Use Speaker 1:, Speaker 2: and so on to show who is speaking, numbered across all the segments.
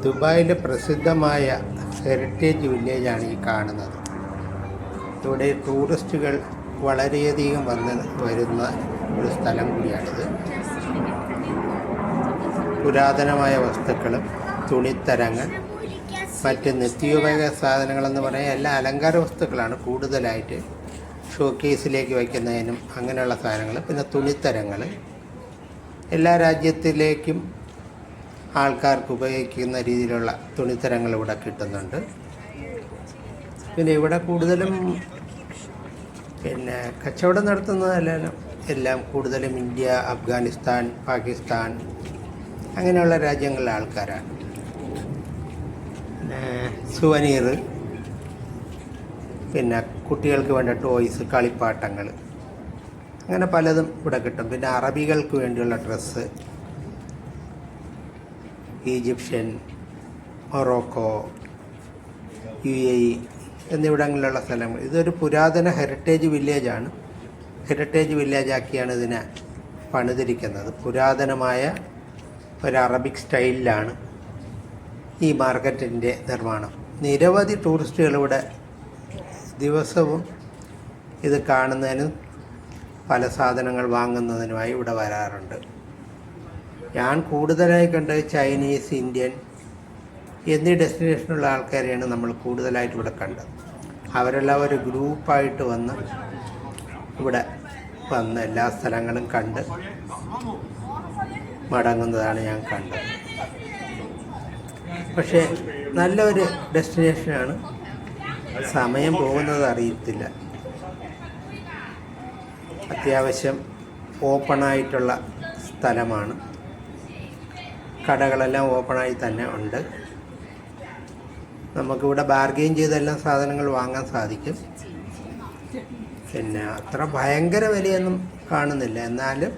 Speaker 1: ദുബായിലെ പ്രസിദ്ധമായ ഹെറിറ്റേജ് വില്ലേജാണ് ഈ കാണുന്നത്. ഇവിടെ ടൂറിസ്റ്റുകൾ വളരെയധികം വരുന്ന ഒരു സ്ഥലം കൂടിയാണിത്. പുരാതനമായ വസ്തുക്കളും തുണിത്തരങ്ങൾ, മറ്റ് നിത്യോപയോഗ സാധനങ്ങളെന്ന് പറയാൻ എല്ലാ അലങ്കാര വസ്തുക്കളാണ് കൂടുതലായിട്ട് ഷോക്കേസിലേക്ക് വയ്ക്കുന്നതിനും അങ്ങനെയുള്ള സാധനങ്ങൾ. പിന്നെ തുണിത്തരങ്ങൾ എല്ലാ രാജ്യത്തിലേക്കും ആൾക്കാർക്ക് ഉപയോഗിക്കുന്ന രീതിയിലുള്ള തുണിത്തരങ്ങൾ ഇവിടെ കിട്ടുന്നുണ്ട്. പിന്നെ ഇവിടെ കൂടുതലും കച്ചവടം നടത്തുന്നതല്ലെല്ലാം എല്ലാം കൂടുതലും ഇന്ത്യ, അഫ്ഗാനിസ്ഥാൻ, പാകിസ്ഥാൻ അങ്ങനെയുള്ള രാജ്യങ്ങളിലെ ആൾക്കാരാണ്. സുവനീർ, പിന്നെ കുട്ടികൾക്ക് വേണ്ട ടോയ്സ്, കളിപ്പാട്ടങ്ങൾ അങ്ങനെ പലതും ഇവിടെ കിട്ടും. പിന്നെ അറബികൾക്ക് വേണ്ടിയുള്ള ഡ്രസ്സ്, ഈജിപ്ഷ്യൻ, മൊറോക്കോ, UAE എന്നിവിടങ്ങളിലുള്ള സ്ഥലങ്ങൾ. ഇതൊരു പുരാതന ഹെറിറ്റേജ് വില്ലേജാണ്. ഹെറിറ്റേജ് വില്ലേജാക്കിയാണ് ഇതിനെ പണിതിരിക്കുന്നത്. പുരാതനമായ ഒരു അറബിക് സ്റ്റൈലിലാണ് ഈ മാർക്കറ്റിൻ്റെ നിർമ്മാണം. നിരവധി ടൂറിസ്റ്റുകൾ ഇവിടെ ദിവസവും ഇത് കാണുന്നതിനും പല സാധനങ്ങൾ വാങ്ങുന്നതിനുമായി ഇവിടെ വരാറുണ്ട്. ഞാൻ കൂടുതലായി കണ്ടത് ചൈനീസ്, ഇന്ത്യൻ എന്നീ ഡെസ്റ്റിനേഷനുള്ള ആൾക്കാരെയാണ് നമ്മൾ കൂടുതലായിട്ട് ഇവിടെ കണ്ടത്. അവരെല്ലാം ഒരു ഗ്രൂപ്പായിട്ട് വന്ന് ഇവിടെ വന്ന് എല്ലാ സ്ഥലങ്ങളും കണ്ട് മടങ്ങുന്നതാണ് ഞാൻ കണ്ടത്. പക്ഷേ നല്ലൊരു ഡെസ്റ്റിനേഷനാണ്. സമയം പോകുന്നത് അറിയത്തില്ല. അത്യാവശ്യം ഓപ്പണായിട്ടുള്ള സ്ഥലമാണ്. കടകളെല്ലാം ഓപ്പണായി തന്നെ ഉണ്ട്. നമുക്കിവിടെ ബാർഗെയിൻ ചെയ്തെല്ലാം സാധനങ്ങൾ വാങ്ങാൻ സാധിക്കും. പിന്നെ അത്ര ഭയങ്കര വിലയൊന്നും കാണുന്നില്ല. എന്നാലും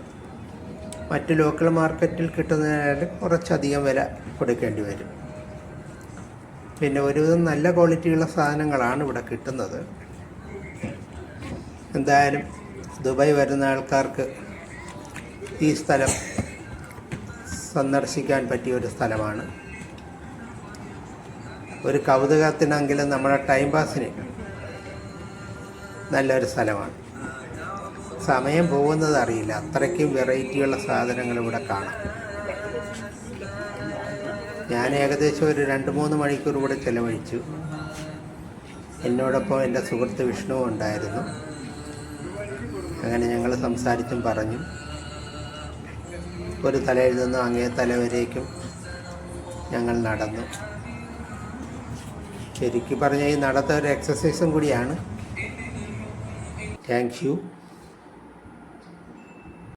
Speaker 1: മറ്റ് ലോക്കൽ മാർക്കറ്റിൽ കിട്ടുന്നതിനാലും കുറച്ചധികം വില കൊടുക്കേണ്ടി വരും. പിന്നെ ഒരുവിധം നല്ല ക്വാളിറ്റിയുള്ള സാധനങ്ങളാണ് ഇവിടെ കിട്ടുന്നത്. എന്തായാലും ദുബായ് വരുന്ന ആൾക്കാർക്ക് ഈ സ്ഥലം സന്ദർശിക്കാൻ പറ്റിയ ഒരു സ്ഥലമാണ്. ഒരു കൗതുകത്തിനെങ്കിലും നമ്മുടെ ടൈം പാസിന് നല്ലൊരു സ്ഥലമാണ്. സമയം പോകുന്നത് അറിയില്ല. അത്രയ്ക്കും വെറൈറ്റിയുള്ള സാധനങ്ങൾ ഇവിടെ കാണാം. ഞാൻ ഏകദേശം ഒരു 2-3 മണിക്കൂർ ഇവിടെ ചിലവഴിച്ചു. എന്നോടൊപ്പം എൻ്റെ സുഹൃത്ത് വിഷ്ണു ഉണ്ടായിരുന്നു. അങ്ങനെ ഞങ്ങൾ സംസാരിച്ചും പറഞ്ഞും ഒരു തലയിൽ നിന്നും അങ്ങേ തല വരേക്കും ഞങ്ങൾ നടന്നു. ശരിക്കും പറഞ്ഞാൽ ഈ നടത്ത ഒരു എക്സസൈസും കൂടിയാണ്. Thank you.